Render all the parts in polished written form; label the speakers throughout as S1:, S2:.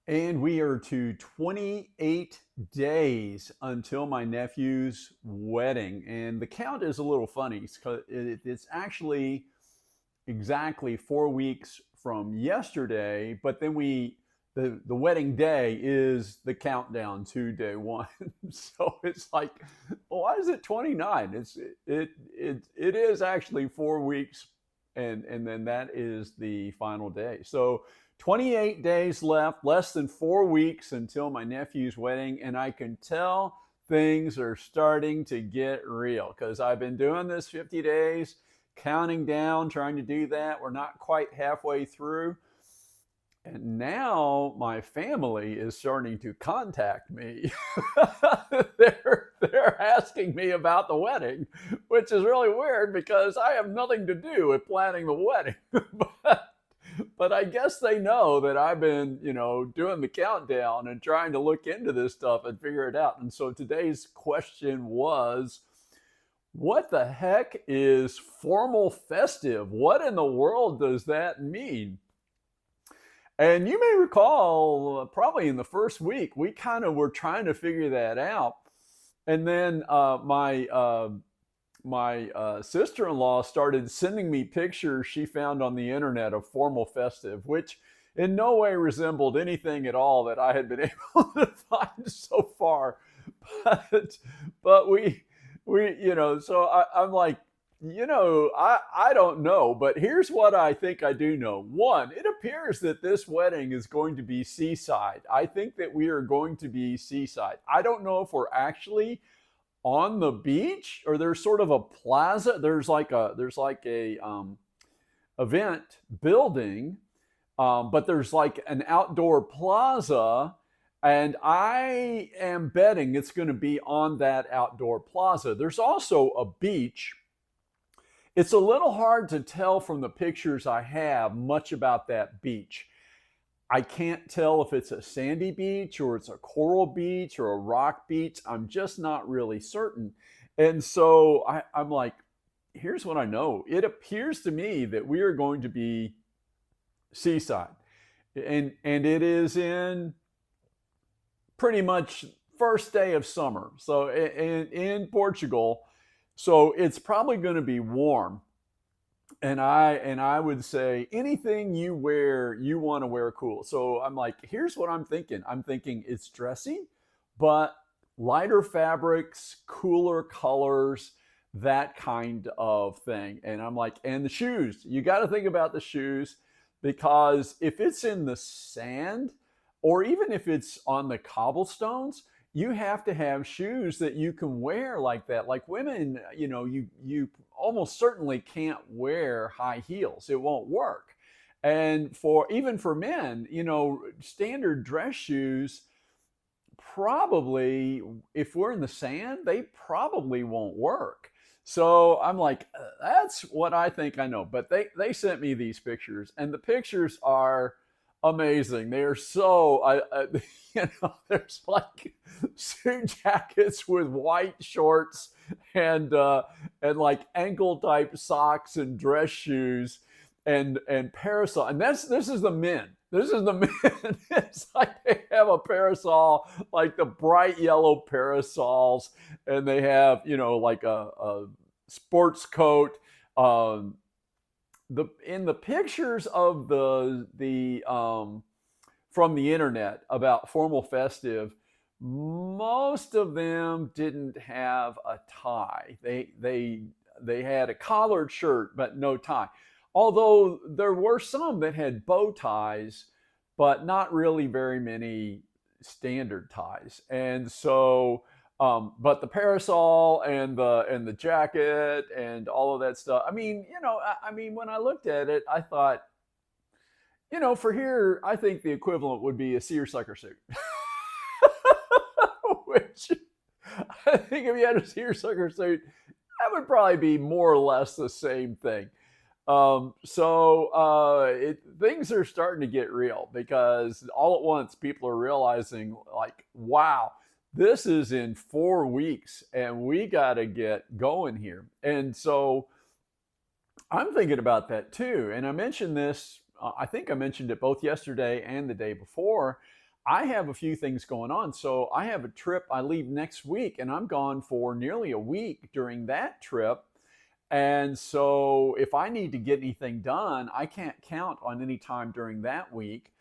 S1: And we are to 28 days until my nephew's wedding. And the count is a little funny because it's actually exactly 4 weeks from yesterday, but then the wedding day is the countdown to day one. So it's like, well, why is it 29? It is actually 4 weeks, and then that is the final day. So 28 days left, less than 4 weeks until my nephew's wedding, and I can tell things are starting to get real because I've been doing this 50 days, counting down, trying to do that. We're not quite halfway through. And now my family is starting to contact me. They're asking me about the wedding, which is really weird because I have nothing to do with planning the wedding. but I guess they know that I've been, doing the countdown and trying to look into this stuff and figure it out. And so today's question was, what the heck is formal festive? What in the world does that mean? And you may recall, probably in the first week, we kind of were trying to figure that out. And then my sister-in-law started sending me pictures she found on the internet of Formal Festive, which in no way resembled anything at all that I had been able to find so far. But but so I'm like, I don't know, but here's what I think I do know. One, it appears that this wedding is going to be seaside. I think that we are going to be seaside. I don't know if we're actually on the beach or there's sort of a plaza. There's like a event building, but there's like an outdoor plaza, and I am betting it's going to be on that outdoor plaza. There's also a beach. It's a little hard to tell from the pictures I have much about that beach. I can't tell if it's a sandy beach or it's a coral beach or a rock beach. I'm just not really certain. And so I'm like, here's what I know. It appears to me that we are going to be seaside. And it is in pretty much first day of summer. So in Portugal, so it's probably going to be warm. And I would say anything you wear, you want to wear cool. So I'm like, here's what I'm thinking. I'm thinking it's dressy, but lighter fabrics, cooler colors, that kind of thing. And I'm like, and the shoes, you got to think about the shoes because if it's in the sand or even if it's on the cobblestones, you have to have shoes that you can wear like that. Like women, you almost certainly can't wear high heels. It won't work. And for even for men, standard dress shoes probably, if we're in the sand, they probably won't work. So I'm like, that's what I think I know. But they sent me these pictures, and the pictures are amazing. They are so, there's like suit jackets with white shorts and like ankle type socks and dress shoes and parasol. And this is the men. This is the men. It's like they have a parasol, like the bright yellow parasols, and they have, like a sports coat. In the pictures of the from the internet about Formal Festive, most of them didn't have a tie. They had a collared shirt but no tie. Although there were some that had bow ties, but not really very many standard ties. And so, but the parasol and the jacket and all of that stuff. I mean, I mean, when I looked at it, I thought, for here, I think the equivalent would be a seersucker suit. Which I think if you had a seersucker suit, that would probably be more or less the same thing. Things are starting to get real because all at once people are realizing, like, wow, this is in 4 weeks and we got to get going here. And so I'm thinking about that too. And I mentioned this, I think I mentioned it both yesterday and the day before. I have a few things going on. So I have a trip. I leave next week and I'm gone for nearly a week during that trip. And so if I need to get anything done, I can't count on any time during that week.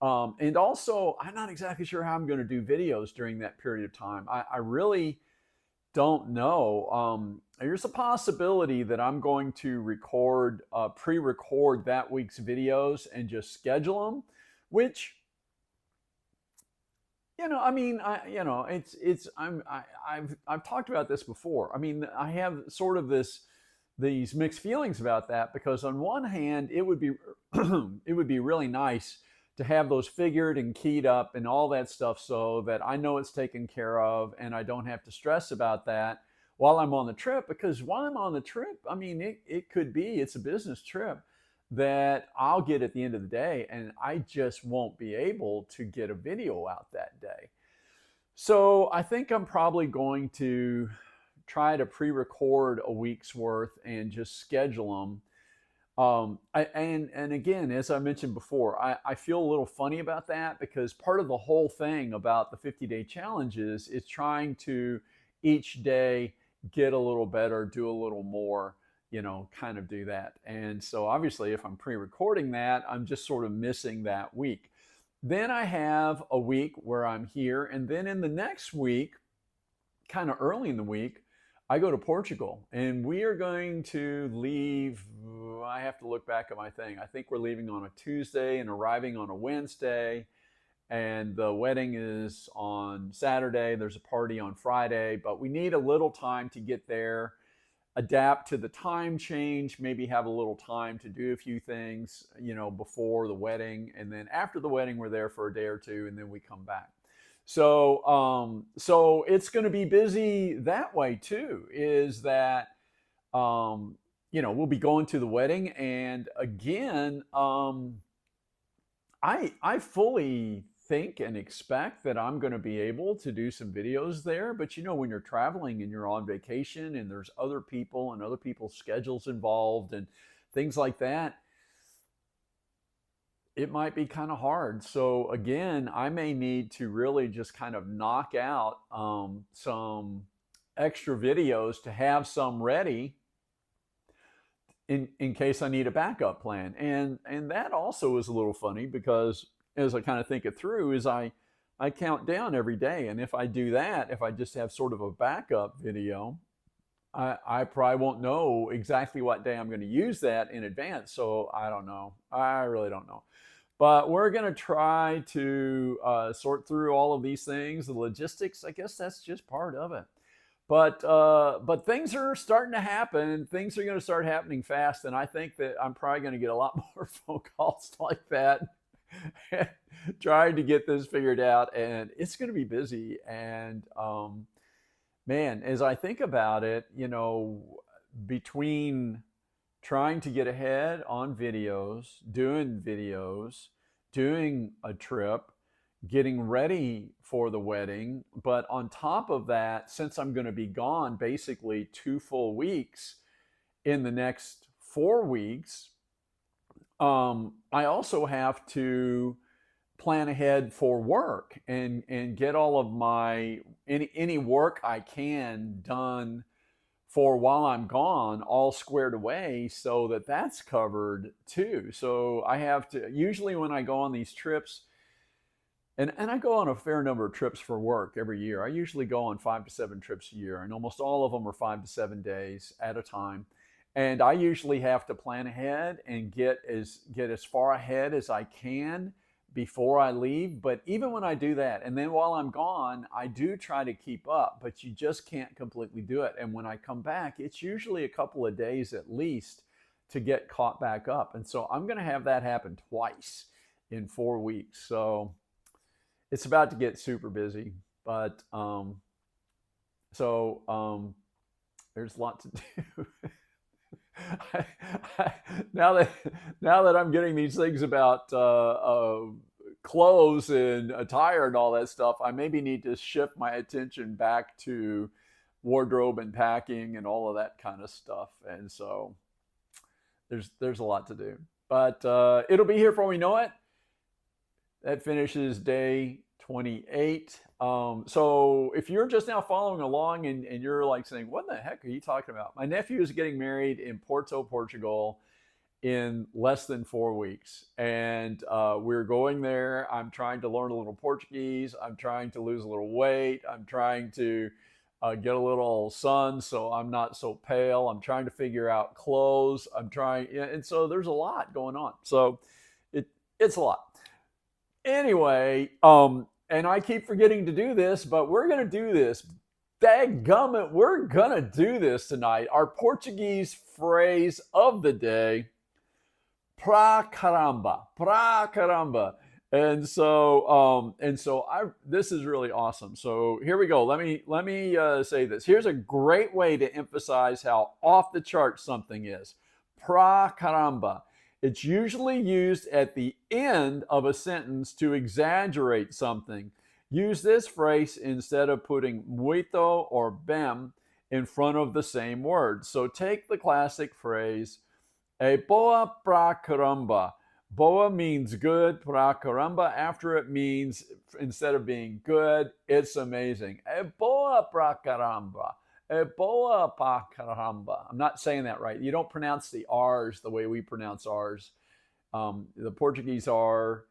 S1: And also, I'm not exactly sure how I'm going to do videos during that period of time. I really don't know. There's a possibility that I'm going to pre-record that week's videos and just schedule them, which, I mean, I've talked about this before. I mean, I have sort of these mixed feelings about that because on one hand, it would be it would be really nice to have those figured and keyed up and all that stuff so that I know it's taken care of and I don't have to stress about that while I'm on the trip. Because while I'm on the trip, I mean, it could be it's a business trip that I'll get at the end of the day and I just won't be able to get a video out that day. So I think I'm probably going to try to pre-record a week's worth and just schedule them. And again, as I mentioned before, I feel a little funny about that because part of the whole thing about the 50-day challenges is trying to each day get a little better, do a little more, kind of do that. And so obviously, if I'm pre-recording that, I'm just sort of missing that week. Then I have a week where I'm here, and then in the next week, kind of early in the week, I go to Portugal and we are going to leave. I have to look back at my thing. I think we're leaving on a Tuesday and arriving on a Wednesday. And the wedding is on Saturday. There's a party on Friday, but we need a little time to get there, adapt to the time change, maybe have a little time to do a few things, before the wedding. And then after the wedding, we're there for a day or two and then we come back. So it's going to be busy that way too. Is that we'll be going to the wedding, and again, I fully think and expect that I'm going to be able to do some videos there. But when you're traveling and you're on vacation, and there's other people and other people's schedules involved and things like that, it might be kind of hard. So again, I may need to really just kind of knock out some extra videos to have some ready in case I need a backup plan. And that also is a little funny because as I kind of think it through, is I count down every day. And if I do that, if I just have sort of a backup video, I probably won't know exactly what day I'm going to use that in advance. So I don't know. I really don't know. But we're going to try to sort through all of these things. The logistics, I guess that's just part of it. But things are starting to happen. Things are going to start happening fast. And I think that I'm probably going to get a lot more phone calls like that trying to get this figured out. And it's going to be busy. And man, as I think about it, between trying to get ahead on videos, doing a trip, getting ready for the wedding. But on top of that, since I'm going to be gone basically 2 full weeks in the next 4 weeks, I also have to plan ahead for work and get all of my any work I can done for while I'm gone all squared away so that that's covered too. So I have to, usually when I go on these trips, and I go on a fair number of trips for work every year. I usually go on 5 to 7 trips a year, and almost all of them are 5 to 7 days at a time. And I usually have to plan ahead and get as far ahead as I can before I leave. But even when I do that, and then while I'm gone, I do try to keep up, but you just can't completely do it. And when I come back, it's usually a couple of days at least to get caught back up. And so I'm going to have that happen twice in 4 weeks. So it's about to get super busy, but there's a lot to do. now that I'm getting these things about clothes and attire and all that stuff, I maybe need to shift my attention back to wardrobe and packing and all of that kind of stuff. And so there's a lot to do, but it'll be here before we know it. That finishes day 28. So if you're just now following along and you're like saying, what the heck are you talking about? My nephew is getting married in Porto, Portugal in less than 4 weeks. And we're going there. I'm trying to learn a little Portuguese. I'm trying to lose a little weight. I'm trying to get a little sun so I'm not so pale. I'm trying to figure out clothes. I'm trying, and so there's a lot going on. So it's a lot. Anyway, and I keep forgetting to do this, but we're going to do this. Dadgummit, we're going to do this tonight. Our Portuguese phrase of the day, pra caramba, pra caramba. And so I this is really awesome. So here we go. Let me say this. Here's a great way to emphasize how off the chart something is. Pra caramba. It's usually used at the end of a sentence to exaggerate something. Use this phrase instead of putting muito or bem in front of the same word. So take the classic phrase, e boa pra caramba. Boa means good, pra caramba, after it means, instead of being good, it's amazing. E boa pra caramba. E boa pra caramba. I'm not saying that right. You don't pronounce the R's the way we pronounce R's. The Portuguese R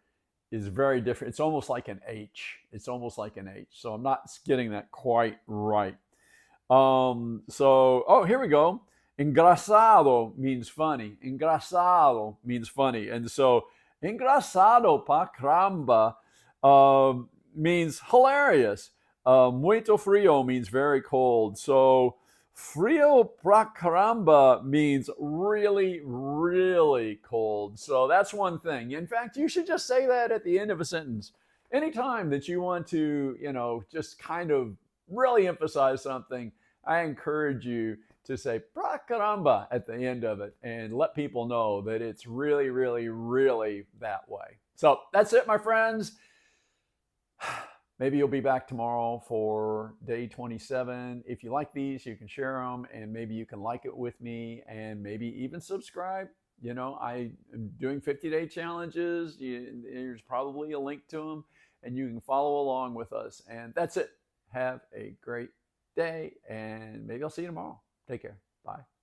S1: is very different. It's almost like an H. It's almost like an H. So I'm not getting that quite right. Here we go. Engraçado means funny. Engraçado means funny. And so, engraçado pra caramba means hilarious. Muito frio means very cold. So, frio pra caramba means really, really cold. So, that's one thing. In fact, you should just say that at the end of a sentence. Anytime that you want to, just kind of really emphasize something, I encourage you to say pra caramba at the end of it and let people know that it's really, really, really that way. So that's it, my friends. Maybe you'll be back tomorrow for day 27. If you like these, you can share them, and maybe you can like it with me, and maybe even subscribe. I am doing 50-day challenges. There's probably a link to them, and you can follow along with us. And that's it. Have a great day, and maybe I'll see you tomorrow. Take care. Bye.